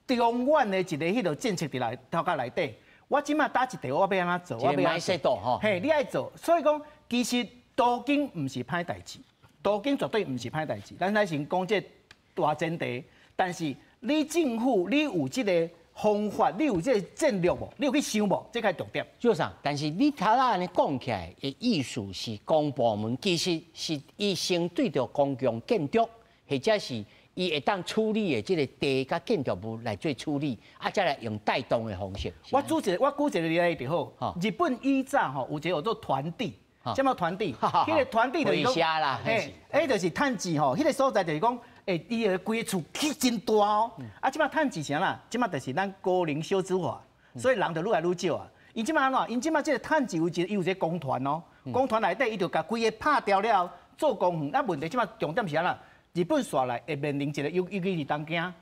中远的一个迄个政策伫来头壳内底，我即马打一地，我要安怎做？我要安怎做？嘿，你爱做，所以讲其实途经毋是歹代志。途经绝对唔是歹代志，咱来先讲这大前提。但是你政府你有这个方法，你有这个战略无？你有去想无？这个重点。就是啊，但是你头仔安尼讲起来的意思是公部门其实是伊先对着公共建筑，或者是伊会当处理的这个地甲建筑物来做处理，啊，再来用带动的方式。我举一个例子就好。日本以早吼有一个叫做团地。什么团地？迄个团地就是讲，就是趁钱吼。迄个所在就是讲，伊个规个厝起真大哦。啊，即马趁钱啥啦？即马就是咱高龄少子化，所以人就愈来愈少啊。因即马安怎？因即马即个趁钱有一个公团哦。公团内底伊就甲规个拍掉了，做公园。啊，问题即马重点是啥啦？日本煞来会面临一个，尤其是东京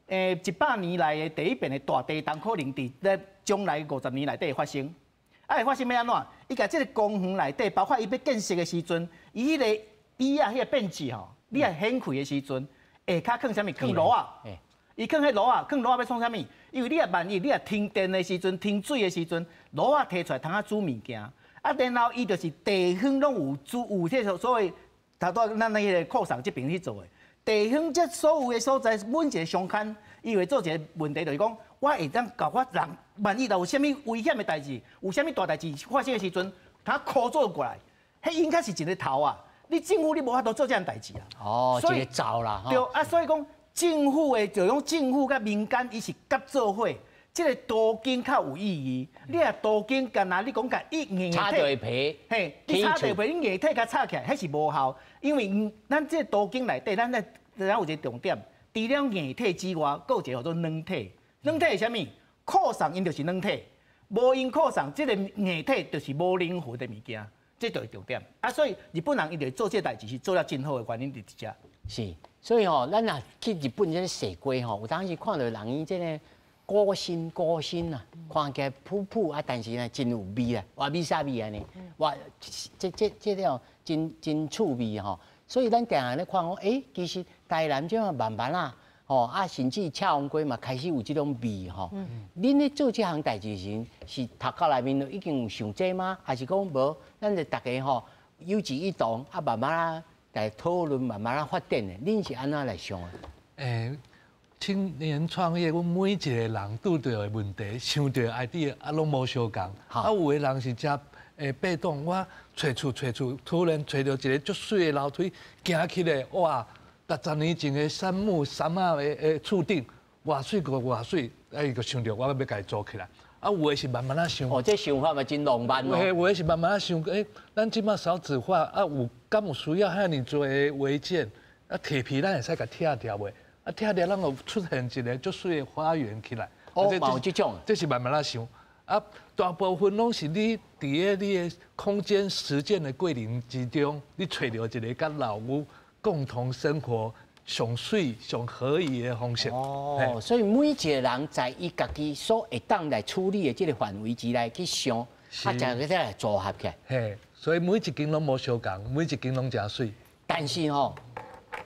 ，100年来的第一遍的大地震，可能伫咧将来50年内底会发生。啊，会发生要安怎？伊甲即个公园内底，包括伊要建设的时阵，伊迄个椅啊，迄个便器吼，你啊掀开的时阵，下骹放啥物？放炉啊！伊放迄炉啊，要创啥物？因为你啊，万一你啊停电的时阵，停水的时阵，炉啊摕出来通啊煮物件，啊，然后伊就是地方拢有迄个所谓，头拄咱迄个库上这边去做的，地方这所有的所在，每一个商圈，伊会做一个问题，就是讲。我会当甲我人，万一有啥物危险的代志，有啥物大代志发生的时阵，他靠做过来，迄应该是一个头啊！你政府你无法度做这样代志啊！哦，一个走啦。对啊，所以讲政府的就用政府甲民间伊是合作伙，这个途经较有意义。你啊途经干哪？你讲甲硬插地皮，嘿，你插地皮，你硬体甲插起来，迄是无效，因为咱这途经内底，咱有一个重点，除了硬体之外，还有一个叫做软体。软体是啥物？扩散因就是软体，无因扩散，这个硬体就是无灵魂的物件，这就是重点。啊，所以日本人伊就做这代志是做了真好的原因伫遮。是，所以吼，咱若去日本这个踅过吼，有当时看到人伊这个高薪啊，看起来普普啊，但是呢真有味啊，哇味啥味安尼？哇，这了真趣味吼。所以咱定下咧看讲，其实台南这样慢慢啊。哦啊，甚至恰红龟嘛，开始有这种味吼。恁咧做这项代志时，是头壳内面已经有想这吗？还是讲无？咱就大家吼有志一同啊，慢慢啊来讨论，慢慢啊发展的。恁是安怎来想的？青年创业，阮每一个人拄到的问题、想到的 idea 啊，拢无相共。啊，有个人是遮被动，我找厝，突然找到一个足水的楼梯，行起来哇！10年前的杉仔的厝顶，偌水，伊就想着我要甲伊做起来。啊，有的是慢慢啊想。哦，这想法嘛真浪漫哦。有的是慢慢啊想，咱即马少子化，啊敢有需要遐尼多的违建？啊，铁皮咱会使甲拆掉袂？啊，拆掉咱就出现一个足水的花园起来。哦，有这种。这是慢慢啊想。啊，大部分拢是你伫你的空间实践的过程之中，你找到一个甲老屋。共同生活上水上可以的方式哦，所以每一个人在伊家己所会当来处理的这个范围之内去想，啊，才个再来组合起来。嘿，所以每一间拢无相共，每一间拢真水。但是吼，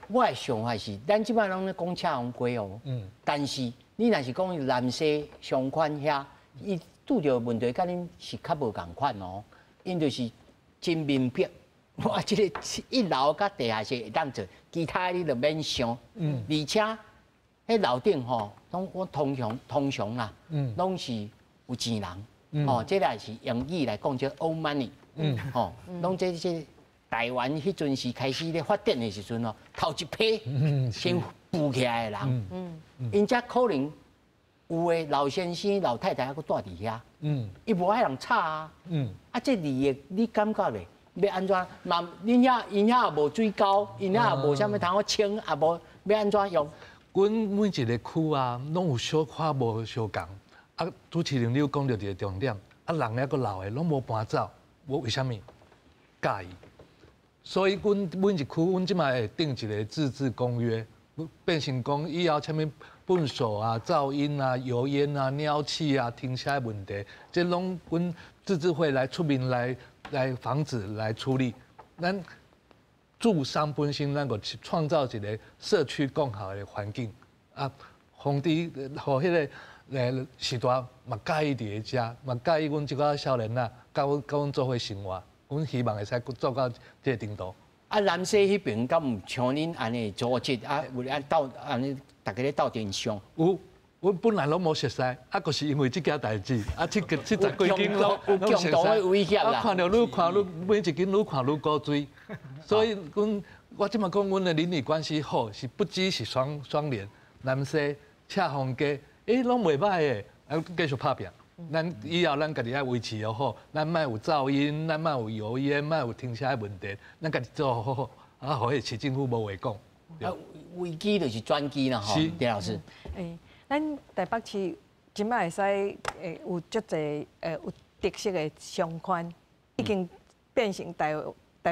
我的想法是，咱即摆拢咧讲恰红龟哦，但是你若是讲南西上款遐，伊拄着问题，甲恁是较无共款哦，因就是。真明白。哇，这个一楼甲地下室会当做，其他你就免想。而且，迄楼顶吼，我通常啦，拢是有钱人。这个是英语来讲叫 old money。拢这些台湾迄阵时开始咧发展的时阵哦，头一批先富起来的人，因才可能有的老先生、老太太还佫住伫遐，伊无爱人吵啊。这利益你感觉咧？要安怎？嘛，因遐也无水沟，因遐也无啥物通好清，也无要安怎用？阮每一个区啊，拢有小可无相共。啊，主持人你有讲到一个重点，啊，人还佫老的，拢无搬走，我为虾米介意？所以阮每一区，阮即摆会定一个自治公约，变成讲以后啥物粪扫啊、噪音啊、油烟啊、鸟气啊、停车的问题，这拢阮自治会来出面来防止、来处理。咱住商本身，咱个创造一个社区更好的环境啊，防止互迄个时代嘛介意伫个遮，嘛介意阮即个少年啊，甲阮做伙生活。阮希望会使做到这个程度。啊，南西迄边敢有像恁安尼组织啊，有按斗安尼，大家咧斗阵上。有，阮本来拢无熟悉，啊，就是因为即件代志，啊，七十几间拢有共同的威胁啦。啊，看到愈看愈每一间愈看愈高水，所以我即马讲，阮的邻里关系好，是不只是双连，南西、赤峰街，拢袂歹诶，啊，继续拍拼。咱以后咱家己要维持又好，咱莫有噪音，咱莫有油烟，莫有停车的问题，咱家己做好，啊，互迄市政府无话讲。啊，危机就是转机啦，吼，李老师。咱台北市今摆会使有足侪有特色的商圈，已经变成台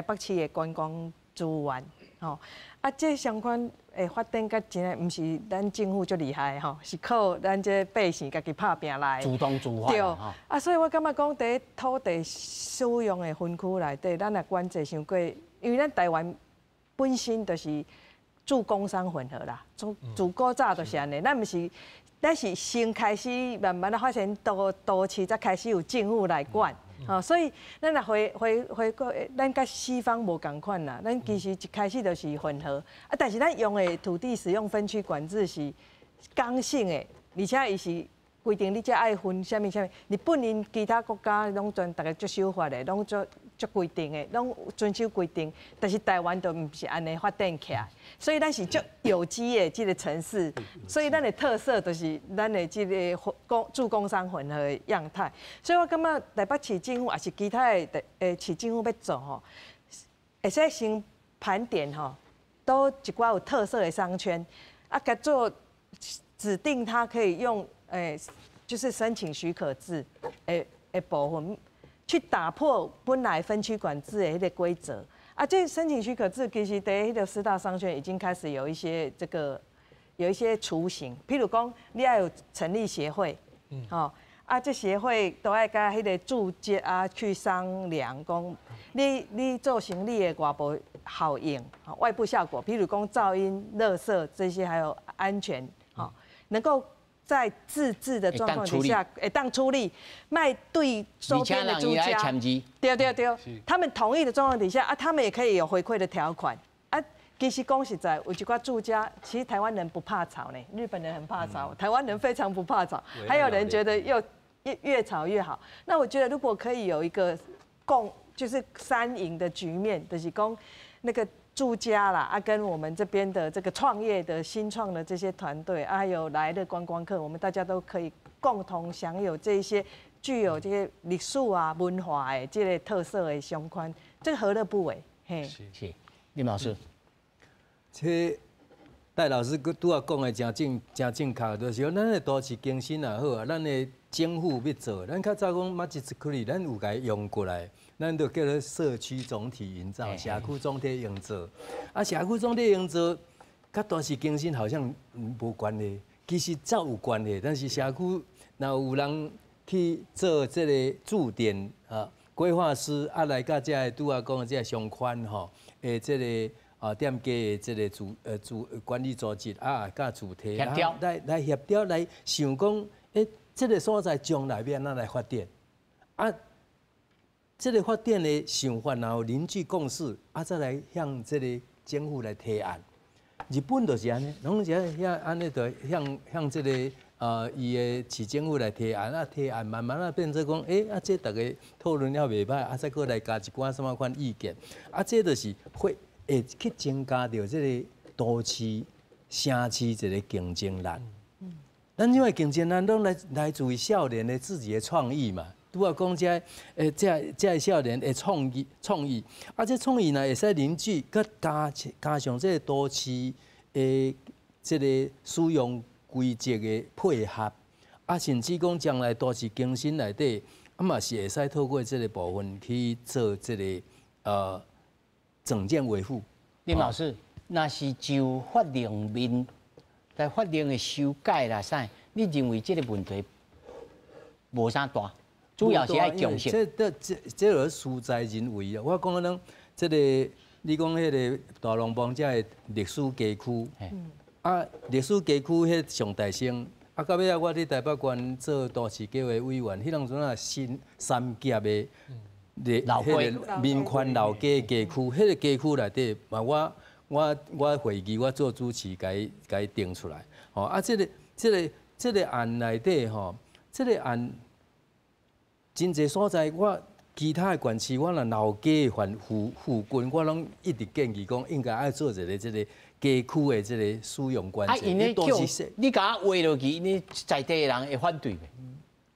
北市的观光资源，吼。啊，这商圈诶发展甲真诶，毋是咱政府足厉害吼，是靠咱这百姓家己拍拼来。主动自发。对啊，所以我感觉讲，伫土地使用的分区内底，咱也管制伤过，因为咱台湾本身就是住工商混合啦，自古早就是安尼，咱是先开始慢慢的发展都市，才开始有政府来管。所以咱若回过，咱甲西方无共款啦。咱其实一开始就是混合，啊，但是咱用的土地使用分区管制是刚性的，而且伊是规定你才爱分啥物，日本因其他国家拢全大家足守法的，拢足规定的，拢遵守规定。但是台湾就毋是安尼发展起来，所以咱是足有机的这个城市，所以咱的特色就是咱的这个住工商混合的样态。所以我感觉台北市政府也是其他的市政府要做吼，会使先盘点吼，都一寡有特色的商圈，啊，甲做指定它可以用就是申请许可制的部分。去打破本来分区管制的迄个规则啊！这申请许可制其实在迄个4大商圈已经开始有一些雏形，譬如讲你要有成立协会，啊，这协会都要甲迄个住家去商量，讲你造成你的外部效应、外部效果，譬如讲噪音、垃圾这些，还有安全，能够。在自治的状况底下，当处理，卖对周边的住家，对，他们同意的状况底下啊，他们也可以有回馈的条款啊。其实讲实在，有一寡住家，其实台湾人不怕吵呢，日本人很怕吵，台湾人非常不怕吵，还有人觉得越吵越好。那我觉得如果可以有一个就是三赢的局面，就是讲那个。住家啦，啊，跟我们这边的这个创业的新创的这些团队，啊，还有来的观光客，我们大家都可以共同享有这一些具有这些历史啊、文化的这个特色的商圈，这个何乐不为？嘿，是，林老师，这戴老师拄仔讲的真正确，就是讲咱的都市更新也好啊，咱的政府要做，咱较早讲马吉斯区里，咱有甲用过来。咱就叫做社区总体营造、社区总体营造。啊，社区总体营造，甲都市更新好像无关系，其实照有关系。但是社区若有人去做这个驻点啊，规划师啊来甲这拄仔讲的这商圈吼，这个店家的这个管理组织啊，甲主体来协调来想讲，这个所在将来要安怎来发展啊？这个发展的想法，然后凝聚共识，再来向这个政府来提案。日本就是安尼，拢是安尼，就向这个伊的市政府来提案，提案慢慢变做讲，这大家讨论了袂歹，再过来加一寡什么款意见，这就是会去增加着这个都市、城市一个竞争力。咱因为竞争力拢来自于少年的自己的创意嘛。拄啊讲这少年的创意，这创意呢会使凝聚，佮加上这个都市的这个使用规则的配合，甚至讲将来都市更新内底，嘛是会使透过这个部分去做这个整件维护。林老师，那是就法令面，在法令的修改啦啥，你认为这个问题无啥大？主要是爱重视。这个事在人为啊！我讲咱这个，你讲迄个大龙帮这个历史街区，历史街区迄上大生，到尾我伫台北县做都市计划委员，迄当阵啊新三甲的迄个民权老街街区，迄个街区内底嘛，我会议我做主持，甲定出来。这个案内底吼，这个案。真侪所在，我其他的县市，我若老街附近，我拢一直建议讲，应该爱做一个这个街区的这个使用管制。因为你甲我画落去，你在地的人会反对袂？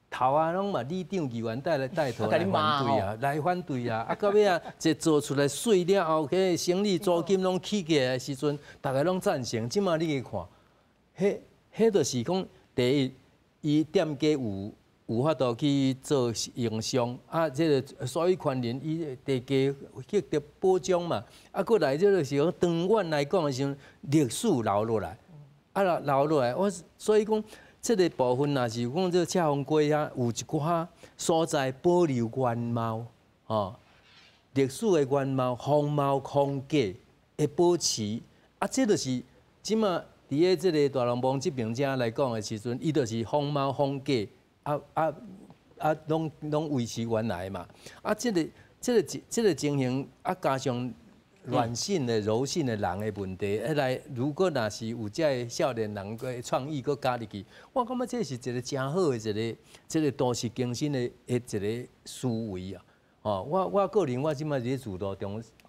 头啊，拢嘛里长议员带头来反对啊，来反对啊，到尾啊，一做出来水了后，迄生理租金拢起起来的时阵，大家拢赞成。即马你去看，迄就是讲，第一，伊店家有法度去做营商，这个所以权人伊地价获得保障嘛，过来这个是讲长远来讲的时候，历史留落来，留落来，所以讲这个部分若是讲这赤峰街遐有一寡所在保留原貌，历史的原貌、风貌、风格会保持，这就是即马伫个这个大龙帮这边遮来讲的时阵，伊就是风貌、风格。拢维持原来嘛。这个情形，加上软性的、柔性的人的问题，来如果若是有这少年人的创意，佮加入去，我感觉这是一个真好的这个都市更新的一个思维啊。我个人我即摆伫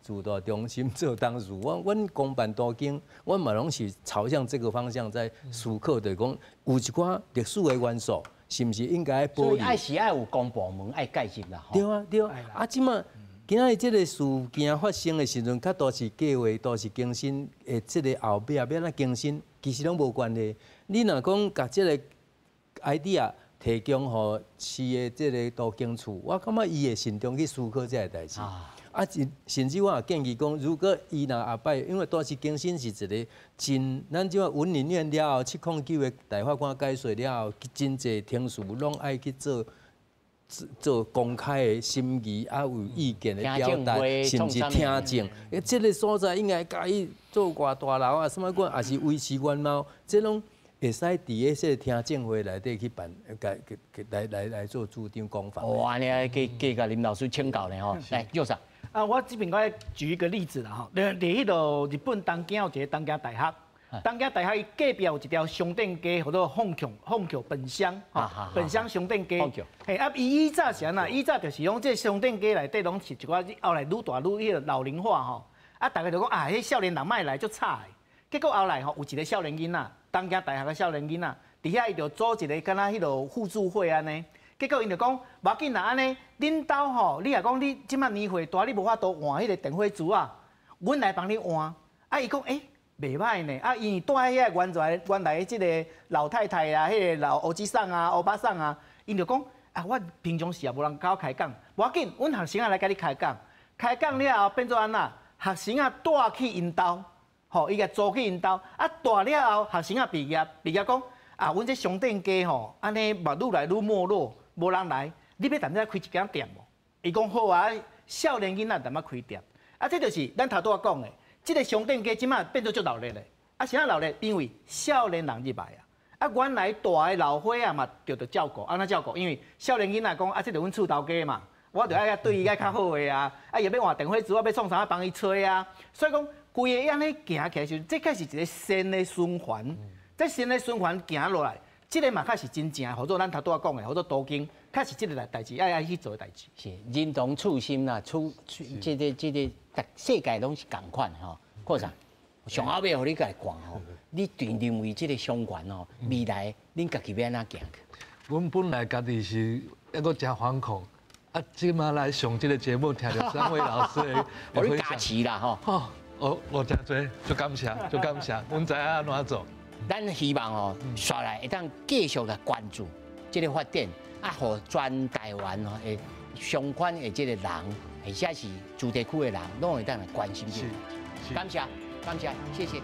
主导中心做董事，阮公办多经，阮嘛拢是朝向这个方向在思考，就是讲有一寡历史的元素。是毋是应该保留？所以爱是爱有公部门爱介入啦。对啊，对啊。即马今仔日这个事件发生的时阵，较都市计划、都市更新的这个后壁要怎更新，其实拢无关系。你若讲甲这个 idea 提供予市的这个都更处，我感觉伊会慎重去思考这个代志。甚至我也建议讲，如果伊若后摆，因为都市更新是一个咱即个文林院了后，709个大法官解说了后，真侪庭事拢爱去做公开的审议，有意见的表达，甚至听证。这个所在应该加以做偌大楼啊，什么款，也是维持原貌，这拢会使伫个说听证会内底去办，来做主张讲法。安尼给甲林老师请教呢吼，来右上。我这边我举一个例子啦吼，伫迄度日本东京有一个东京大学，东京大学伊隔壁有一条商店街，叫做凤桥本乡，本乡商店街。嘿，伊以早是安那？以早就是讲这商店街内底拢是一寡后来愈大愈迄个老龄化吼，大家就讲迄少年人莫来足差的。结果后来吼有一个少年囡仔，东京大学的少年囡仔，伫遐伊就组一个敢若迄个互助会安尼。结果因就讲，无要紧啦，安尼，恁兜吼，你若讲你即摆年岁大，你无法度换迄个电火珠啊，阮来帮你换。伊讲，袂歹呢。因为住喺遐原来即个老太太啊，迄个老欧吉桑啊、欧巴桑啊，因就讲，我平常时也无人甲我开讲，无要紧，阮学生来甲你开讲。开讲了后变做安那？学生带去因兜，伊甲租去因兜。大了后，学生毕业讲，阮这商店街吼，安尼嘛愈来愈没落。无人来，你要踮遮开一间店无？伊讲好啊，少年囡仔踮遐开店，这就是咱头拄仔讲的，这个商店街即马变做足闹热的，啥闹热？因为少年人入来原来大的老伙嘛，就照顾，安怎照顾？因为少年囡仔讲这就阮厝头家嘛，我就爱对伊爱较好的啊，啊，也要换电话纸，我要创啥帮伊吹啊。所以讲，规个安尼行起来时，这开始一个新的循环，这新的循环行落来，这个嘛确是真正，或者咱头拄仔讲的，或者途径，确实这个代志爱去做的代志。是人同处心啦，这个世界拢是共款吼。郭长，上后尾互你家讲吼，你认为这个相关吼，未来恁家己要安怎行去？阮本来家己是一个真惶恐，啊，即马来上这个节目，听到3位老师的分享，加持啦吼。我真多，就感谢，阮知影安怎做。咱希望哦，下来会当继续来关注这个发展，啊，互全台湾哦的相关的这个人，或者是主题区的人，拢会当来关心这个。感谢，谢谢。